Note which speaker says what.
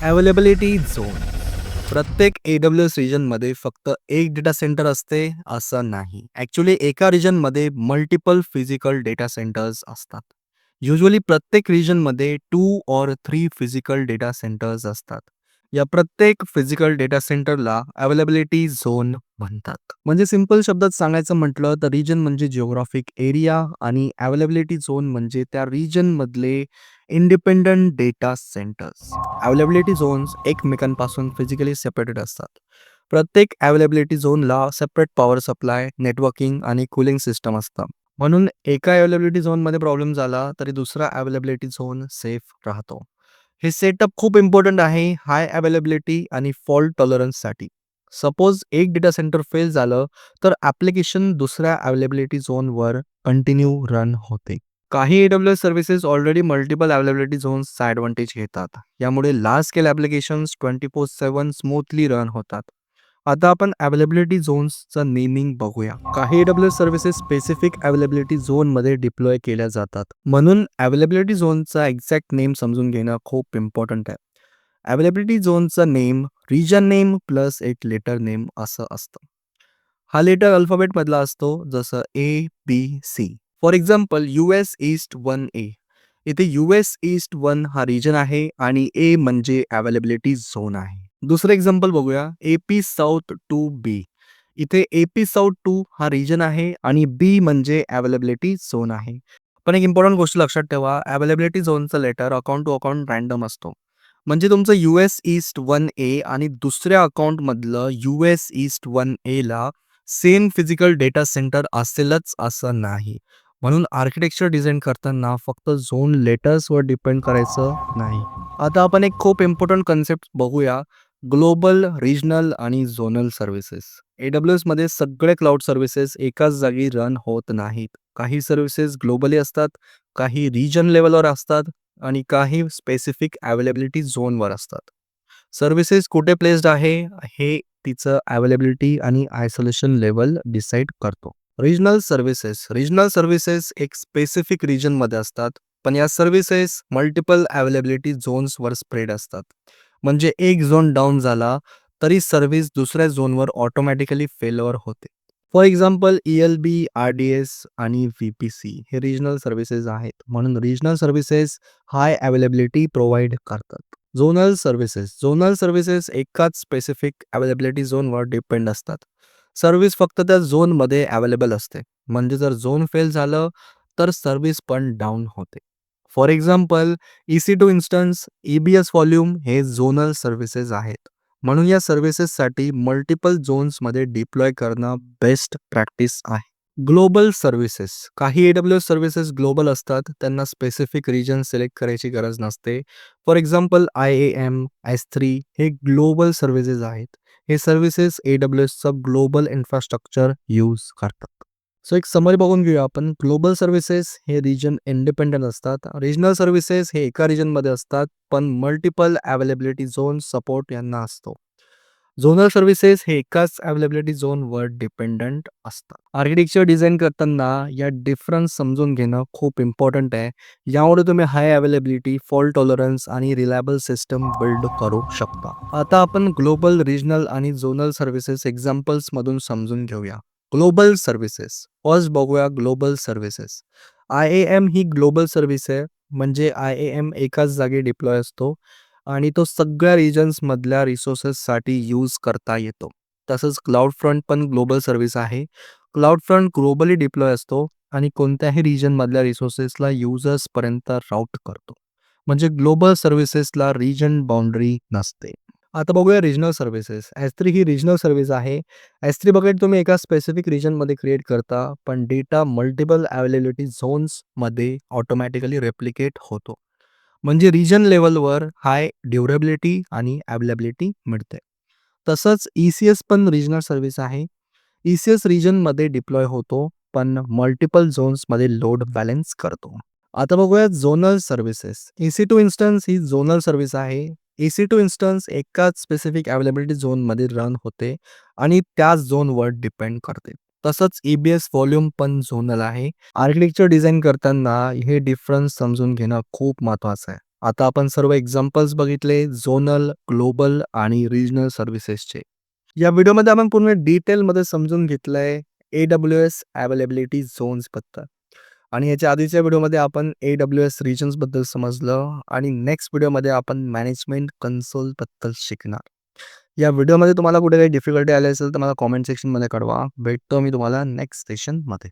Speaker 1: Availability zone. प्रत्येक AWS रिजनमध्ये फक्त एक डेटा सेंटर असते असं नाही. ॲक्चुअली एका रिजनमध्ये मल्टिपल फिजिकल डेटा सेंटर्स असतात. युजुअली प्रत्येक रिजनमध्ये 2 ऑर 3 फिजिकल डेटा सेंटर्स असतात. या प्रत्येक फिजिकल डेटा सेंटरला अवेलेबिलिटी झोन म्हणतात. म्हणजे सिंपल शब्दात सांगायचं म्हटलं तर रिजन म्हणजे जिओग्राफिक एरिया आणि अवेलेबिलिटी झोन म्हणजे त्या रिजनमधले independent data centres. Availability zones एकमेकांपासून फिजिकली सेपरेटेड असतात. प्रत्येक अवेलेबिलिटी झोनला सेपरेट पॉवर सप्लाय, नेटवर्किंग आणि कूलिंग सिस्टम असतं. म्हणून एका अवेलेबिलिटी झोनमध्ये प्रॉब्लेम झाला तरी दुसरा अवेलेबिलिटी झोन सेफ राहतो. हे सेटअप खूप इम्पॉर्टंट आहे हाय अवेलेबिलिटी आणि फॉल्ट टॉलरन्ससाठी. सपोज एक डेटा सेंटर फेल झालं तर ॲप्लिकेशन दुसऱ्या अवेलेबिलिटी झोनवर कंटिन्यू रन होते. काही AWS services already multiple availability झोन्सचा ॲडव्हांटेज घेतात. यामुळे large scale applications 24/7 smoothly run होतात. आता आपण अवेलेबिलिटी झोन्सचं नेमिंग बघूया. काही AWS सर्व्हिसेस स्पेसिफिक अवेलेबिलिटी झोनमध्ये डिप्लॉय केल्या जातात. म्हणून अवेलेबिलिटी झोनचा एक्झॅक्ट नेम समजून घेणं खूप इम्पॉर्टंट आहे. अवेलेबिलिटी झोनचा नेम रिजन नेम प्लस एक लेटर नेम असं असतं. हा लेटर अल्फाबेटमधला असतो जसं A, B, C. For example US east 1A. इथे US ईस्ट 1 हा रिजन आहे आणि A म्हणजे अवेलेबिलिटी झोन आहे. दुसरं एक्झाम्पल बघूया AP साऊथ 2B. इथे AP साऊथ 2 हा रिजन आहे आणि B म्हणजे अवेलेबिलिटी झोन आहे. पण एक इम्पॉर्टंट गोष्ट लक्षात ठेवा, अवेलेबिलिटी झोनचा letter account to account random असतो. म्हणजे तुमचं US ईस्ट 1A आणि दुसऱ्या अकाउंटमधलं US ईस्ट 1A ला सेम फिजिकल डेटा सेंटर असेलच असं नाही. म्हणून आर्किटेक्चर डिझाइन करताना फक्त झोन लेटर्सवर डिपेंड करायचं नाही. आता आपण एक खूप इम्पॉर्टंट कन्सेप्ट बघूया, ग्लोबल, रिजनल आणि झोनल सर्व्हिसेस. AWSमध्ये सगळे क्लाउड सर्व्हिसेस एकाच जागी रन होत नाहीत. काही सर्व्हिसेस ग्लोबली असतात, काही रिजन लेव्हलवर असतात आणि काही स्पेसिफिक अवेलेबिलिटी झोनवर असतात. सर्व्हिसेस कुठे प्लेस्ड आहे हे तिचं अवेलेबिलिटी आणि आयसोलेशन लेव्हल डिसाईड करतो. रिजनल सर्व्हिसेस एक स्पेसिफिक रिजनमध्ये असतात, पण या सर्व्हिसेस मल्टिपल अवेलेबिलिटी झोन्सवर स्प्रेड असतात. म्हणजे एक झोन डाऊन झाला तरी सर्व्हिस दुसऱ्या झोनवर ऑटोमॅटिकली फेलवर होते. फॉर एक्झाम्पल ELB, RDS आणि VPC हे रिजनल सर्व्हिसेस आहेत. म्हणून रिजनल सर्व्हिसेस हाय अवेलेबिलिटी प्रोव्हाइड करतात. झोनल सर्व्हिसेस एकाच स्पेसिफिक अवेलेबिलिटी झोनवर डिपेंड असतात. सर्व्हिस फक्त त्या झोनमध्ये अवेलेबल असते. म्हणजे जर झोन फेल झालं तर सर्व्हिस पण डाऊन होते. For example EC2 instance, EBS volume हे झोनल सर्व्हिसेस आहेत. म्हणून या सर्व्हिसेससाठी मल्टिपल झोन्समध्ये डिप्लॉय करणं बेस्ट प्रॅक्टिस आहे. Global services. काही AWS सर्व्हिसेस ग्लोबल असतात, त्यांना स्पेसिफिक रिजन सिलेक्ट करायची गरज नसते. फॉर एक्झाम्पल IAM, S3 हे ग्लोबल सर्व्हिसेस आहेत. हे सर्व्हिसेस AWSचं ग्लोबल इन्फ्रास्ट्रक्चर यूज करतात. सो एक समरी बघून घेऊया आपण. ग्लोबल सर्व्हिसेस हे रिजन इंडिपेंडंट असतात. रिजनल सर्व्हिसेस हे एका रिजनमध्ये असतात, पण मल्टिपल अवेलेबिलिटी झोन सपोर्ट यांना असतो. झोनल सर्व्हिसेस हे एकाच अवेलेबिलिटी झोनवर डिपेंडंट असतात. आर्किटेक्चर डिझाइन करताना या डिफरन्स समजून घेणं खूप इम्पॉर्टंट आहे. यामुळे तुम्ही हाय अवेलेबिलिटी, फॉल्ट टॉलरन्स आणि रिलायबल सिस्टम बिल्ड करू शकता. आता आपण ग्लोबल, रिजनल आणि झोनल सर्व्हिसेस एक्झाम्पल्समधून समजून घेऊया. Global services. फर्स्ट बघूया ग्लोबल सर्व्हिसेस. IAM ही ग्लोबल सर्व्हिस आहे. म्हणजे IAM एकाच जागी डिप्लॉय असतो आणि तो सगळ्या रिजन्समधल्या रिसोर्सेससाठी यूज करता येतो. तसंच क्लाउडफ्रंट पण ग्लोबल सर्व्हिस आहे. क्लाउडफ्रंट ग्लोबली डिप्लॉय असतो आणि कोणत्याही रिजनमधल्या रिसोर्सेसला युजर्सपर्यंत राऊट करतो. म्हणजे ग्लोबल सर्व्हिसेसला रिजन बाउंडरी नसते. आता बघूया रिजनल सर्व्हिसेस. S3 ही रिजनल सर्व्हिस आहे. S3 बकेट तुम्ही एका स्पेसिफिक रिजनमध्ये क्रिएट करता, पण डेटा मल्टिपल अवेलेबिलिटी झोन्समध्ये ऑटोमॅटिकली रेप्लिकेट होतो. म्हणजे रिजन लेव्हलवर हाय ड्युरेबिलिटी आणि अवेलेबिलिटी मिळते. तसंच ECS पण रिजनल सर्व्हिस आहे. ECS रिजनमध्ये डिप्लॉय होतो, पण मल्टिपल झोन्समध्ये लोड बॅलन्स करतो. आता बघूया झोनल सर्व्हिसेस. EC2 इन्स्टन्स ही झोनल सर्व्हिस आहे. EC2 इन्स्टन्स एकाच स्पेसिफिक अवेलेबिलिटी झोनमध्ये रन होते आणि त्याच झोनवर डिपेंड करते. तसंच EBS व्हॉल्यूम पण झोनल आहे. आर्किटेक्चर डिझाइन करताना हे डिफरन्स समजून घेणं खूप महत्त्वाचं आहे. आता आपण सर्व एक्झाम्पल्स बघितले झोनल, ग्लोबल आणि रिजनल सर्व्हिसेसचे. या व्हिडिओमध्ये आपण पूर्ण डिटेलमध्ये समजून घेतलंय AWS अवेलेबिलिटी झोन्सबद्दल आणि याच्या आधीच्या व्हिडिओमध्ये आपण AWS रिजन्सबद्दल समजलं आणि नेक्स्ट व्हिडिओमध्ये आपण मॅनेजमेंट कन्सोलबद्दल शिकणार. या व्हिडिओमध्ये तुम्हाला कुठे काही डिफिकल्टी आली असेल तर मला कॉमेंट सेक्शनमध्ये कळवा. भेटतो मी तुम्हाला नेक्स्ट सेशनमध्ये.